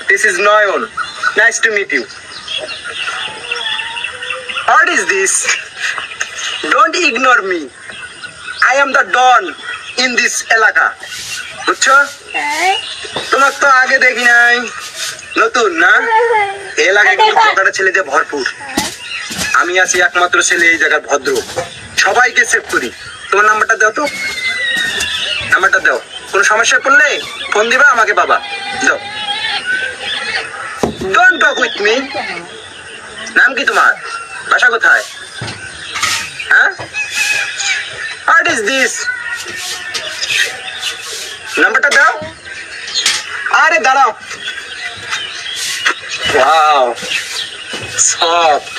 This is Noyon. Nice to meet you. What is this? Don't ignore me. I am the Don in this এলাকা. বুঝছো? তোমার তো আগে দেখি নাই, নতুন না? এই এলাকায় কিন্তু প্রকারের ছেলে যে ভরপুর। আমি আছি একমাত্র ছেলে এই জায়গার ভদ্র, সবাইকে সেভ করি। তোমার নাম্বারটা দাও তো, নাম্বারটা দাও। কোনো সমস্যা পড়লে ফোন দিবা আমাকে, বাবা দাও। Don't talk with me. নাম কি তোমার? বাসা কোথায়? হ্যাঁ, হোয়াট ইজ দিস? নাম্বারটা দাও। আরে দাঁড়াও। Wow, soft.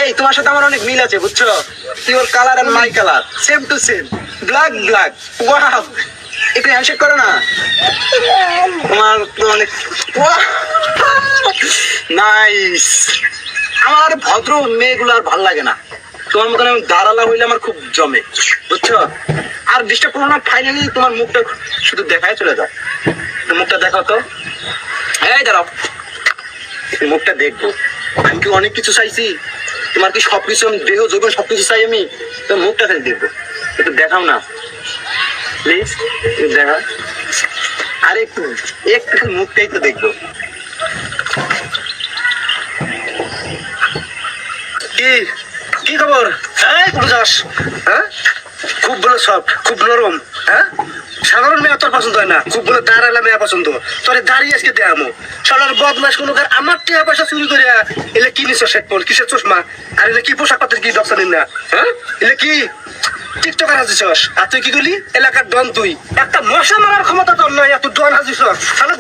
এই তোমার সাথে আমার অনেক মিল আছে, বুঝছো? Your colour and my colour same to same, black black. Wow, একটু হ্যান্ডশেক করো না। তোমার তো অনেক নাইস। আমার ভদ্র মেয়েগুলো আর ভাল লাগে না, তোমার মতন আমি দাঁড়ালা হইলে আমার খুব জমে, বুঝছো? আর ডিস্টার্ব করো না। ফাইনালি তোমার মুখটা শুধু দেখায় চলে যাও। মুখটা দেখাও তো। এই দাঁড়াও, মুখটা দেখবো। আমি কি অনেক কিছু চাইছি? তোমার কি সবকিছু দেহ যৌবন সবকিছু চাই আমি? তো মুখটা খালি দেখবো, একটু দেখাও না প্লিজ, দেখা। আরে একটু একটু মুখটাই তো দেখবো। কি কি খবর? এই বুঝাস? হ্যাঁ, খুব বলে সফট, খুব নরম। হ্যাঁ, সাধারণ মেয়ে তোর পছন্দ হয় না, খুব বলে দাঁড়ালে মেয়ে পছন্দ। তোরে দাঁড়িয়ে আজকে দেয়ামো। সালার বদমাস কোনো আমার টাকা পয়সা চুরি করে এলে কি নিছ? সেট পল কিসের চশমা? আর এলে কি পোশাক পাতির কি দরকার না? হ্যাঁ, এলে কি টিকটকার হাজিছস? আর তুই কি করলি? এলাকার ডন তুই। একটা মশা মারার ক্ষমতা তোর নয়, তুই ডন হাজিছস। তাহলে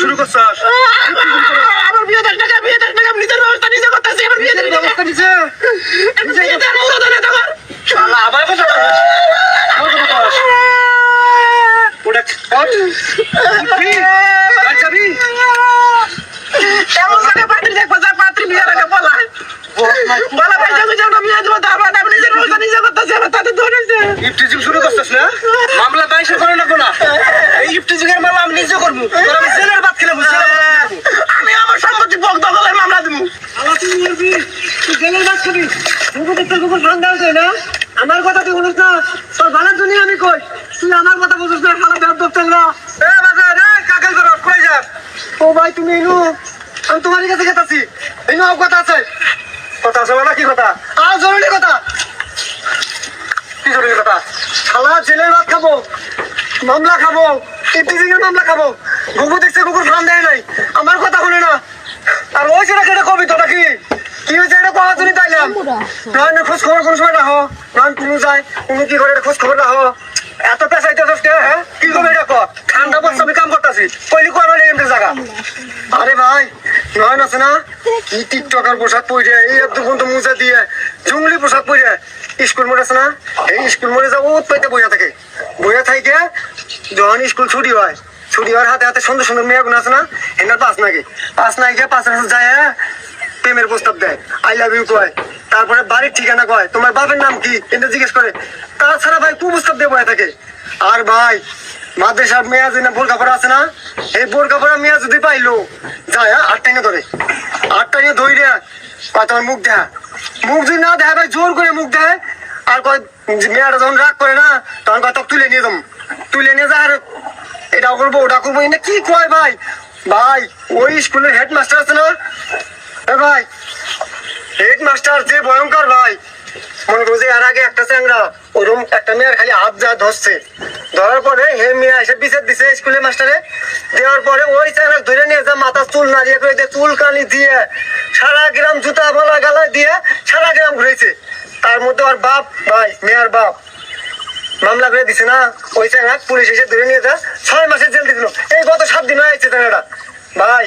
শুরু করছস। আমার বিয়ে দেখ টাকা, বিয়ে দেখ টাকা, নিজের ব্যবস্থা নিজে করতেছি। আমার বিয়ে দেখ ব্যবস্থা নিজে আবার কথা যাবি এমন জায়গায় পাত্রী দেখবো যা পাত্রী বিয়ের আগে বলা বলা ভাই যাবি যাও না, বিয়ে দেবো। তারপর আমি নিজের ব্যবস্থা নিজে করতেছি। আমার তাদের ধরেছে। ইফটিজিং শুরু করতেছ না? মামলা বাইশে করে নেবো না। এই ইফটিজিং এর মামলা আমি নিজে করবো। আমি জেলের ভাত খেলে বুঝছি। আমি আমার সম্পত্তি দখলের মামলা দেবো। জেলের ভাত খাবি? কুকুর ঠান্ডা হয়েছে না? আমার কথা তুই বলিস না। তোর ভালোর জন্য আমি কই, তুই আমার কথা বুঝিস না। খালা বের দপ্তর না। কাকাল করো কই যা? ও ভাই তুমি এনু, আমি তোমার কাছে গেতাছি। এনু কথা আছে। কথা আছে বলা? কি কথা? আর জরুরি কথা। কি জরুরি কথা? খালা জেলের ভাত খাবো, মামলা খাবো, ইফটিজিং এর মামলা খাবো। ঘুঘু দেখছে কুকুর ফার্ম দেয় নাই, আমার কথা শুনে না। আর ওই সেটা কেটে কবি তো নাকি? কি হয়েছে এটা কথা শুনি তাইলাম। নয়নের খোঁজ খবর কোন সময় রাখো? নয়ন কোনো যায়, কোনো কি করে খোঁজ খবর রাখো? এত পেশাইতে হ্যাঁ? কি করবে এটা? ঠান্ডা বলছে আমি কাম করতেছি। কইলি কো আমার এমনি জায়গা। আরে ভাই নয়ন আছে না, কি টিকটকার পোশাক পরে, এই একদম বন্ধু মুজা দিয়ে জঙ্গলি পোশাক পরে স্কুল মোড় আছে না, এই স্কুল মোড়ে যাবো পাইতে বইয়া থাকে। বইয়া থাকে যখন স্কুল ছুটি হয়, ছুটি হওয়ার হাতে হাতে সুন্দর সুন্দর মেয়ে গুলো আছে না, এনার পাস নাকি পাঁচের কাছে যায়, প্রেমের প্রস্তাব দেয়, আই লাভ ইউ কয়। তারপরে বাড়ির ঠিকানা কয়, তোমার বাপের নাম কি এটা জিজ্ঞেস করে। তাছাড়া ভাই কুপ্রস্তাব দিয়ে বয়ে থাকে। আর ভাই মাদ্রাসার মেয়া যে না বোরকা পরা আছে না, এই বোরকা পরা মেয়া যদি পাইলো যায় আটটাইনে ধরে, আটটাইনে ধরে কয় তোমার মুখ দেখা। মুখ যদি না দেখা ভাই জোর করে মুখ দেয়। আর কয় মেয়াটা যখন রাগ করে না, তখন কয় তুলে নিয়ে যাবো, তুলে নিয়ে যায়। আর এটা করবো ওটা করবো, এটা কি কয় ভাই? ভাই ওই স্কুলের হেডমাস্টার আছে না ভাই, হেডমাস্টার যে ভয়ঙ্কর ভাই। মনে করছে এর আগে একটা চ্যাংরা ওরকম একটা মেয়ের খালি হাত যা ধরছে, ধরার পরে হে মেয়ে এসে বিচার দিছে স্কুলের মাস্টারে। দেওয়ার পরে ওই চ্যাংরা ধরে নিয়ে যা মাথা চুল নাড়িয়ে করে দিয়ে চুল কানি দিয়ে সারা গ্রাম জুতা বলা গালায় দিয়ে সারা গ্রাম ঘুরেছে। তার মধ্যে ওর বাপ ভাই মেয়ের বাপ মামলা করে দিছে না, ওই চ্যাংরা পুলিশ এসে ধরে নিয়ে যা 6 মাসের জেল দিছিল। এই গত 7 দিন হয়েছে চ্যাংরাটা। ভাই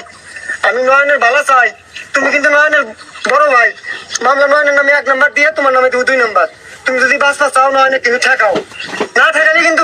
আমি নয়নের ভালো চাই, তুমি কিন্তু নয়নের বড় ভাই। মামলা নয়নের নামে 1 নাম্বার দিয়ে তোমার নামে 2 নাম্বার। তুমি যদি বাঁচতে চাও নয়নে কিন্তু ঠেকাও, না ঠেকালে কিন্তু